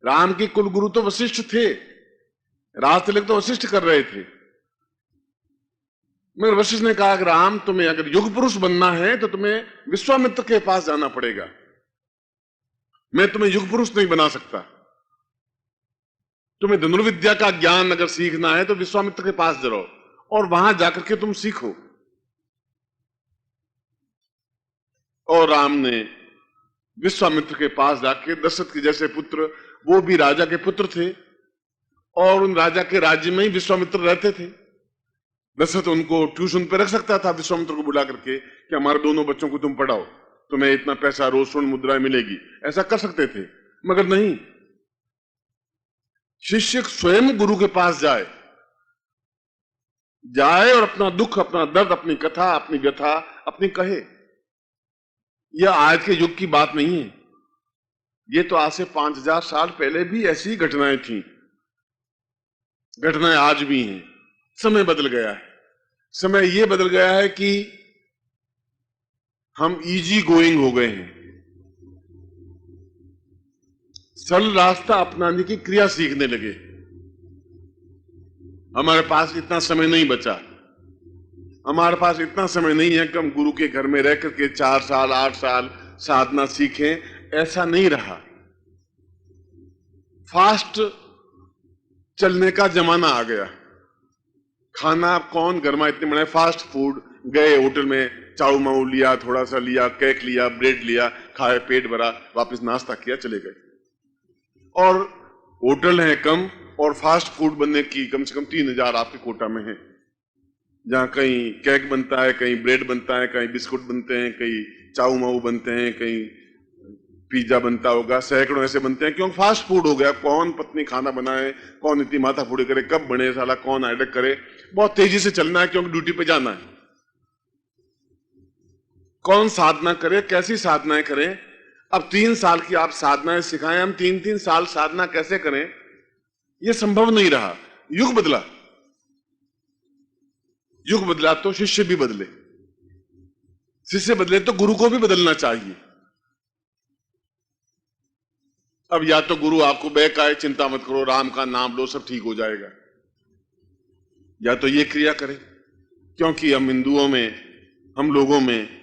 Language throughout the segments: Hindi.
राम के कुल गुरु तो वशिष्ठ थे, राज तिलक तो वशिष्ठ कर रहे थे। मगर वशिष्ठ ने कहा कि राम, तुम्हें अगर युग पुरुष बनना है तो तुम्हें विश्वामित्र के पास जाना पड़ेगा, मैं तुम्हें युग पुरुष नहीं बना सकता। तुम्हें धनुर्विद्या का ज्ञान अगर सीखना है तो विश्वामित्र के पास जाओ और वहां जाकर के तुम सीखो। और राम ने विश्वामित्र के पास जाके, दशरथ के जैसे पुत्र, वो भी राजा के पुत्र थे और उन राजा के राज्य में ही विश्वामित्र रहते थे। दशरथ उनको ट्यूशन पे रख सकता था विश्वामित्र को बुला करके कि हमारे दोनों बच्चों को तुम पढ़ाओ, तुम्हें इतना पैसा रोज स्वर्ण मुद्राएं मिलेगी, ऐसा कर सकते थे। मगर नहीं, शिष्य स्वयं गुरु के पास जाए और अपना दुख, अपना दर्द, अपनी कथा, अपनी व्यथा अपनी कहे। यह आज के युग की बात नहीं है, ये तो आज से 5000 साल पहले भी ऐसी घटनाएं थी, घटनाएं आज भी हैं। समय बदल गया है। समय यह बदल गया है कि हम इजी गोइंग हो गए हैं, सरल रास्ता अपनाने की क्रिया सीखने लगे। हमारे पास इतना समय नहीं बचा, हमारे पास इतना समय नहीं है कि हम गुरु के घर में रह करके 4 साल 8 साल साधना सीखें, ऐसा नहीं रहा। फास्ट चलने का जमाना आ गया। खाना कौन घर में इतने बने, फास्ट फूड, गए होटल में चाऊ माऊ लिया, थोड़ा सा लिया, केक लिया, ब्रेड लिया, खाए, पेट भरा, वापस नाश्ता किया, चले गए। और होटल हैं कम और फास्ट फूड बनने की कम से कम 3000 आपके कोटा में है, जहां कहीं केक बनता है, कहीं ब्रेड बनता है, कहीं बिस्कुट बनते हैं, कहीं चाऊ माऊ बनते हैं, कहीं पिज्जा बनता होगा, सैकड़ों ऐसे बनते हैं। क्योंकि फास्ट फूड हो गया। कौन पत्नी खाना बनाए, कौन इतनी माथा फोड़ी करे, कब बने साला, कौन आर्डर करे, बहुत तेजी से चलना है क्योंकि ड्यूटी पे जाना है। कौन साधना करे, कैसी साधनाएं करें। अब 3 साल की आप साधनाएं सिखाएं, हम 3-3 साल साधना कैसे करें, यह संभव नहीं रहा। युग बदला, युग बदला तो शिष्य भी बदले, शिष्य बदले तो गुरु को भी बदलना चाहिए। अब या तो गुरु आपको बहकाए, चिंता मत करो, राम का नाम लो, सब ठीक हो जाएगा, या तो ये क्रिया करें। क्योंकि हम हिंदुओं में, हम लोगों में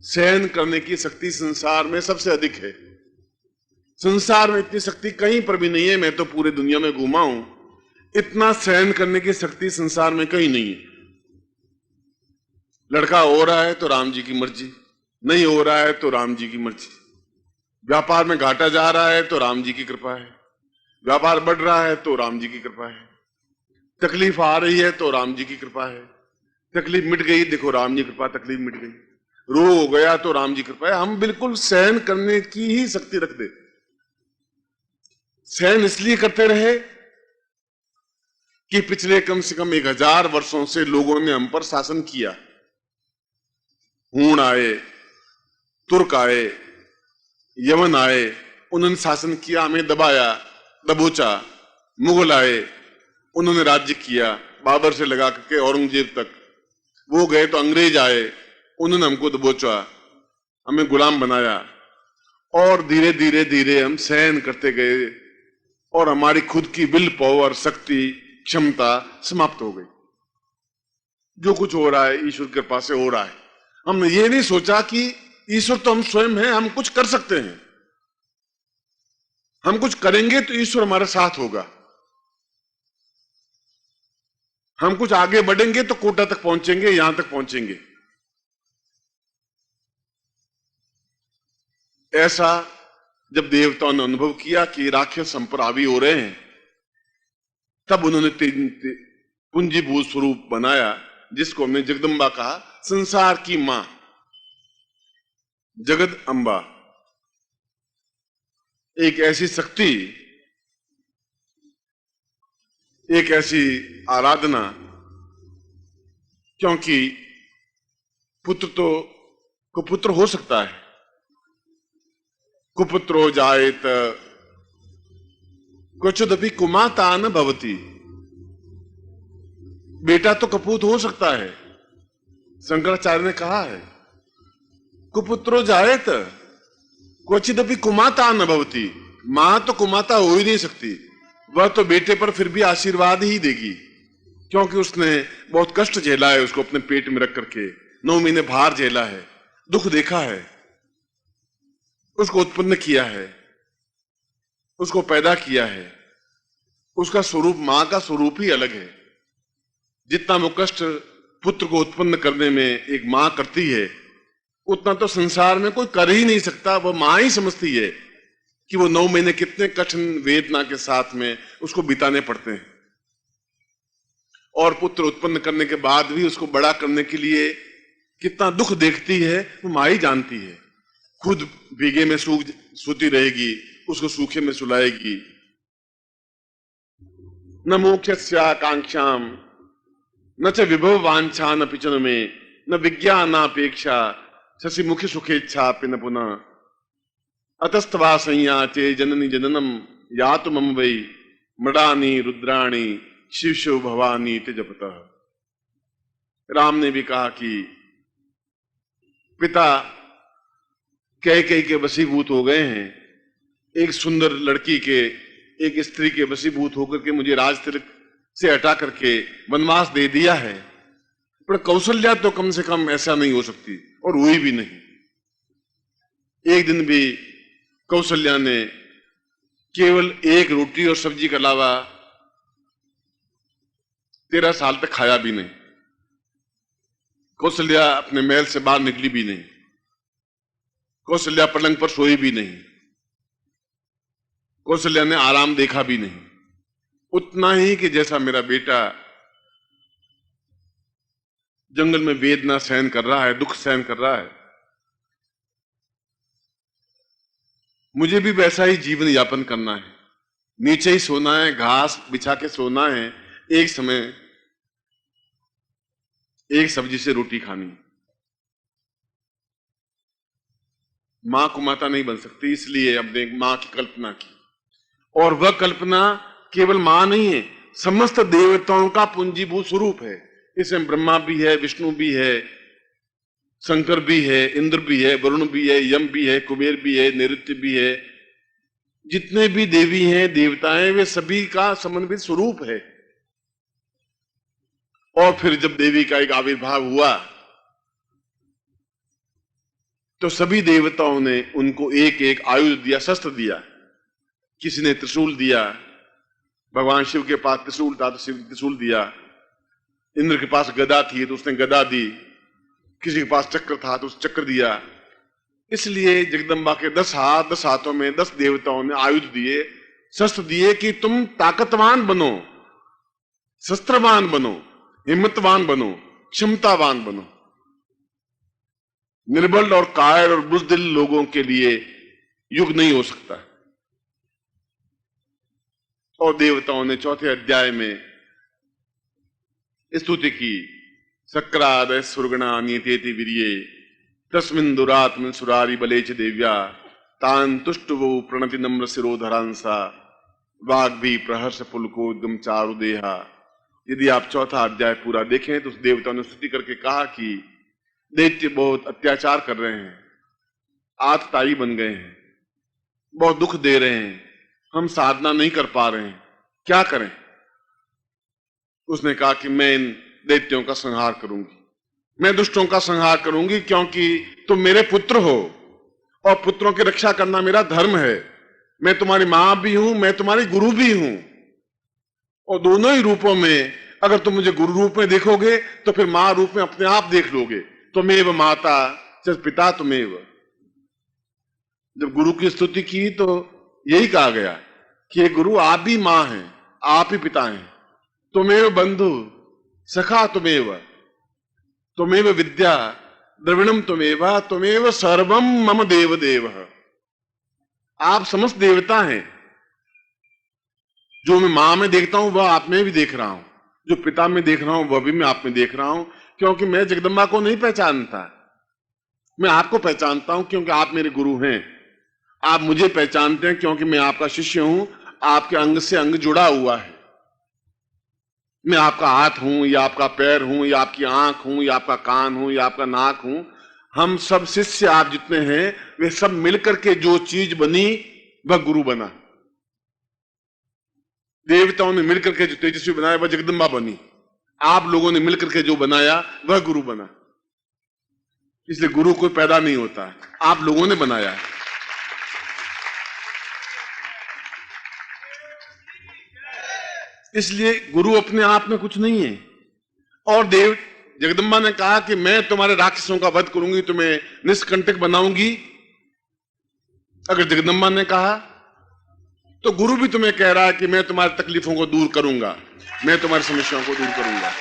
सहन करने की शक्ति संसार में सबसे अधिक है। संसार में इतनी शक्ति कहीं पर भी नहीं है। मैं तो पूरे दुनिया में घूमा हूं, इतना सहन करने की शक्ति संसार में कहीं नहीं है। लड़का हो रहा है तो राम जी की मर्जी, नहीं हो रहा है तो राम जी की मर्जी। व्यापार में घाटा जा रहा है तो राम जी की कृपा है, व्यापार बढ़ रहा है तो राम जी की कृपा है, तकलीफ आ रही है तो राम जी की कृपा है, तकलीफ मिट गई, देखो राम जी की कृपा, तकलीफ मिट गई, रोग हो गया तो राम जी की कृपा है। हम बिल्कुल सहन करने की ही शक्ति रख दे। सहन इसलिए करते रहे कि पिछले कम से कम 1000 वर्षों से लोगों ने हम पर शासन किया। हूण आए, तुर्क आए, यमन आए, उन्होंने शासन किया, हमें दबाया, दबोचा। मुगल आए, उन्होंने राज्य किया, बाबर से लगा करके औरंगजेब तक। वो गए तो अंग्रेज आए, उन्होंने हमको दबोचा, हमें गुलाम बनाया। और धीरे धीरे धीरे हम सहन करते गए और हमारी खुद की विल पावर, शक्ति, क्षमता समाप्त हो गई। जो कुछ हो रहा है ईश्वर के कृपा से हो रहा है। हमने ये नहीं सोचा कि ईश्वर तो हम स्वयं हैं, हम कुछ कर सकते हैं, हम कुछ करेंगे तो ईश्वर हमारे साथ होगा, हम कुछ आगे बढ़ेंगे तो कोटा तक पहुंचेंगे, यहां तक पहुंचेंगे। ऐसा जब देवताओं ने अनुभव किया कि राक्षस हम पर हावी हो रहे हैं, तब उन्होंने पुंजीभूत स्वरूप बनाया, जिसको हमने जगदम्बा कहा, संसार की मां, जगद अंबा। एक ऐसी शक्ति, एक ऐसी आराधना, क्योंकि पुत्र तो कुपुत्र हो सकता है, कुपुत्रो जायेत क्वचिदपि कुमाता न भवति। बेटा तो कपूत हो सकता है, शंकराचार्य ने कहा है, कुपुत्रो जायेत क्वचिदपि कुमाता न भवति। मां तो कुमाता हो ही नहीं सकती, वह तो बेटे पर फिर भी आशीर्वाद ही देगी, क्योंकि उसने बहुत कष्ट झेला है, उसको अपने पेट में रख करके 9 महीने भार झेला है, दुख देखा है, उसको उत्पन्न किया है, उसको पैदा किया है। उसका स्वरूप, मां का स्वरूप ही अलग है। जितना वो कष्ट पुत्र को उत्पन्न करने में एक मां करती है, उतना तो संसार में कोई कर ही नहीं सकता। वो मां ही समझती है कि वो 9 महीने कितने कठिन वेदना के साथ में उसको बिताने पड़ते हैं, और पुत्र उत्पन्न करने के बाद भी उसको बड़ा करने के लिए कितना दुख देखती है, वो मां ही जानती है। खुद भीगे में सोती रहेगी, उसको सूखे में सुलाएगी। न मोक्षस्याकांक्षाम न च विभव वांछा न पिचन में न विज्ञानापेक्षा शशि मुखी सुखेच्छा न पुनः अतस्तवा संयाचे जननी जननम यात मम वै मृडानी रुद्राणी शिव शिव भवानी त्यजपतः। राम ने भी कहा कि पिता कैकेयी के वशीभूत हो गए हैं, एक सुंदर लड़की के, एक स्त्री के वशीभूत होकर के मुझे राज तिलक से हटा करके वनवास दे दिया है, पर कौशल्या तो कम से कम ऐसा नहीं हो सकती, और हुई भी नहीं। एक दिन भी कौशल्या ने केवल एक रोटी और सब्जी के अलावा 13 साल तक खाया भी नहीं। कौशल्या अपने महल से बाहर निकली भी नहीं, कौशल्या पलंग पर सोई भी नहीं, कौशल्या ने आराम देखा भी नहीं। उतना ही कि जैसा मेरा बेटा जंगल में वेदना सहन कर रहा है, दुख सहन कर रहा है, मुझे भी वैसा ही जीवन यापन करना है। नीचे ही सोना है, घास बिछा के सोना है, एक समय एक सब्जी से रोटी खानी। मां को माता नहीं बन सकती, इसलिए हमने एक मां की कल्पना की, और वह कल्पना केवल मां नहीं है, समस्त देवताओं का पूंजीभूत स्वरूप है। इसमें ब्रह्मा भी है, विष्णु भी है, शंकर भी है, इंद्र भी है, वरुण भी है, यम भी है, कुबेर भी है, नैऋत्य भी है। जितने भी देवी हैं, देवताएं, वे सभी का समन्वित स्वरूप है। और फिर जब देवी का एक आविर्भाव हुआ तो सभी देवताओं ने उनको एक एक आयुध दिया, शस्त्र दिया। किसी ने त्रिशूल दिया, भगवान शिव के पास त्रिशूल था तो शिव त्रिशूल दिया, इंद्र के पास गदा थी तो उसने गदा दी, किसी के पास चक्र था तो उस चक्र दिया। इसलिए जगदम्बा के 10 हाथ, 10 हाथों में 10 देवताओं ने आयुध दिए, शस्त्र दिए कि तुम ताकतवान बनो, शस्त्रवान बनो, हिम्मतवान बनो, क्षमतावान बनो। निर्बल और कायर और बुजदिल लोगों के लिए युग नहीं हो सकता। और देवताओं ने 4थे अध्याय में स्तुति की, सक्रादय सुरगणा नीतेति वीर्ये तस्मिन् दुरात्मन् सुरारि बले च देव्या तान् तुष्टवो प्रणति नम्र शिरोधरांसा वाग्भी प्रहर्ष पुलकोद्गम चारुदेहा। यदि आप 4था अध्याय पूरा देखें तो उस देवताओं ने स्तुति करके कहा कि दैत्य बहुत अत्याचार कर रहे हैं, आतताई बन गए हैं, बहुत दुख दे रहे हैं, हम साधना नहीं कर पा रहे हैं, क्या करें। उसने कहा कि मैं इन दैत्यों का संहार करूंगी, मैं दुष्टों का संहार करूंगी, क्योंकि तुम मेरे पुत्र हो और पुत्रों की रक्षा करना मेरा धर्म है। मैं तुम्हारी मां भी हूं, मैं तुम्हारी गुरु भी हूं, और दोनों ही रूपों में अगर तुम मुझे गुरु रूप में देखोगे तो फिर मां रूप में अपने आप देख लोगे। तुमेव माता च पिता तुमेव। जब गुरु की स्तुति की तो यही कहा गया कि गुरु आप भी मां हैं, आप ही पिता हैं। तुमेव बंधु सखा तुमेव, तुमेव विद्या द्रविणम तुमेव, तुमेव सर्वम मम देव देव। आप समस्त देवता हैं। जो मैं मां में देखता हूं वह आप में भी देख रहा हूं, जो पिता में देख रहा हूं वह भी मैं आप में देख रहा हूं, क्योंकि मैं जगदम्बा को नहीं पहचानता, मैं आपको पहचानता हूं क्योंकि आप मेरे गुरु हैं। आप मुझे पहचानते हैं क्योंकि मैं आपका शिष्य हूं, आपके अंग से अंग जुड़ा हुआ है। मैं आपका हाथ हूं या आपका पैर हूं या आपकी आंख हूं या आपका कान हूं या आपका नाक हूं। हम सब शिष्य, आप जितने हैं वे सब मिलकर के जो चीज बनी वह गुरु बना। देवताओं ने मिलकर के जो तेजस्वी बनाया वह जगदम्बा बनी। आप लोगों ने मिलकर के जो बनाया वह गुरु बना। इसलिए गुरु कोई पैदा नहीं होता, आप लोगों ने बनाया है। इसलिए गुरु अपने आप में कुछ नहीं है। और देव जगदम्बा ने कहा कि मैं तुम्हारे राक्षसों का वध करूंगी, तुम्हें निष्कंटक बनाऊंगी। अगर जगदम्बा ने कहा तो गुरु भी तुम्हें कह रहा है कि मैं तुम्हारी तकलीफों को दूर करूंगा, मैं तुम्हारी समस्याओं को दूर करूंगा।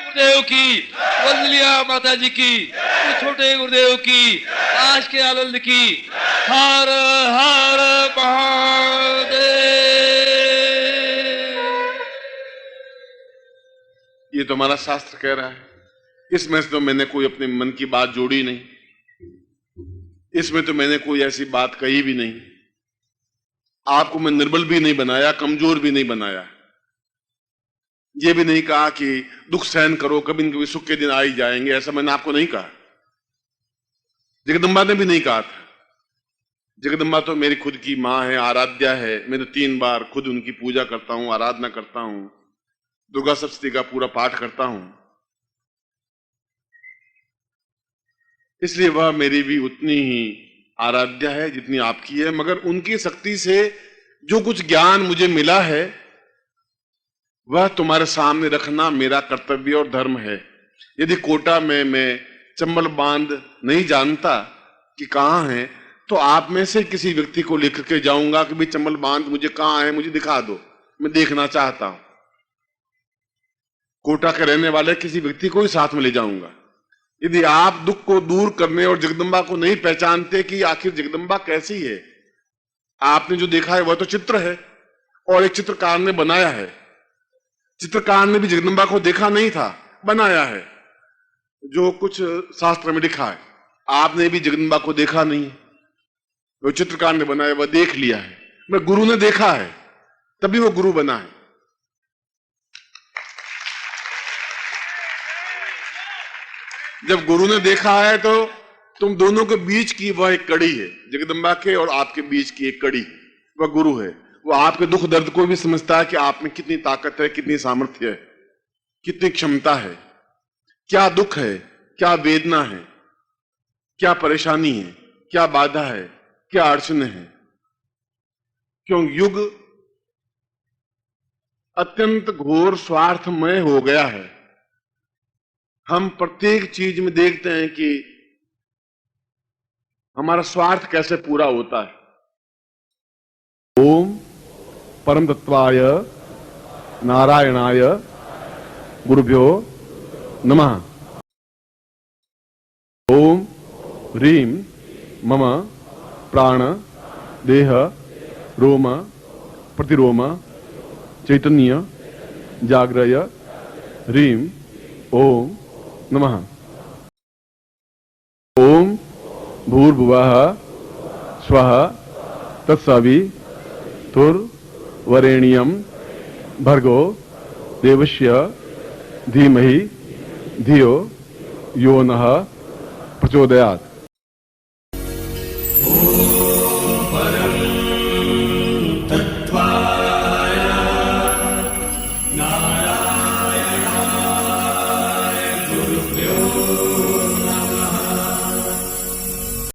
गुरुदेव की, वंदलिया माता जी की, छोटे गुरुदेव की, आज के आनंद की। हर हर महादेव। ये तो हमारा शास्त्र कह रहा है। इसमें तो मैंने कोई अपने मन की बात जोड़ी नहीं, इसमें तो मैंने कोई ऐसी बात कही भी नहीं। आपको मैं निर्बल भी नहीं बनाया, कमजोर भी नहीं बनाया। ये भी नहीं कहा कि दुख सहन करो, कभी न कभी सुख के दिन आ ही जाएंगे, ऐसा मैंने आपको नहीं कहा। जगदम्बा ने भी नहीं कहा था। जगदम्बा तो मेरी खुद की मां है, आराध्या है। मैं तो 3 बार खुद उनकी पूजा करता हूं, आराधना करता हूं, दुर्गा सप्तशती का पूरा पाठ करता हूं। इसलिए वह मेरी भी उतनी ही आराध्या है जितनी आपकी है। मगर उनकी शक्ति से जो कुछ ज्ञान मुझे मिला है वह तुम्हारे सामने रखना मेरा कर्तव्य और धर्म है। यदि कोटा में मैं चंबल बांध नहीं जानता कि कहां है, तो आप में से किसी व्यक्ति को लिख के जाऊंगा कि भाई चंबल बांध मुझे कहां है, मुझे दिखा दो, मैं देखना चाहता हूं। कोटा के रहने वाले किसी व्यक्ति को ही साथ में ले जाऊंगा। यदि आप दुख को दूर करने और जगदम्बा को नहीं पहचानते कि आखिर जगदम्बा कैसी है, आपने जो देखा है वह तो चित्र है और एक चित्रकार ने बनाया है। चित्रकार ने भी जगदम्बा को देखा नहीं था, बनाया है। जो कुछ शास्त्र में लिखा है, आपने भी जगदम्बा को देखा नहीं है, वो चित्रकार ने बनाया, वह देख लिया है। मैं गुरु ने देखा है, तभी वो गुरु बना है। जब गुरु ने देखा है तो तुम दोनों के बीच की वह एक कड़ी है, जगदम्बा के और आपके बीच की एक कड़ी, वह गुरु है। वो आपके दुख दर्द को भी समझता है कि आप में कितनी ताकत है, कितनी सामर्थ्य है, कितनी क्षमता है, क्या दुख है, क्या वेदना है, क्या परेशानी है, क्या बाधा है, क्या अड़चन है। क्यों युग अत्यंत घोर स्वार्थमय हो गया है। हम प्रत्येक चीज में देखते हैं कि हमारा स्वार्थ कैसे पूरा होता है। ओम परम तत्वाय नारायणाय गुरुभ्यो नमः। ओम ह्रीं मम प्राण देह रोम प्रतिरोम चैतन्य जाग्रय ह्रीं ओम नमः। ओम भूर्भुवः स्वः तत्सवितुर्वरेण्यं भर्गो देवस्य धीमहि धियो यो नः प्रचोदयात्।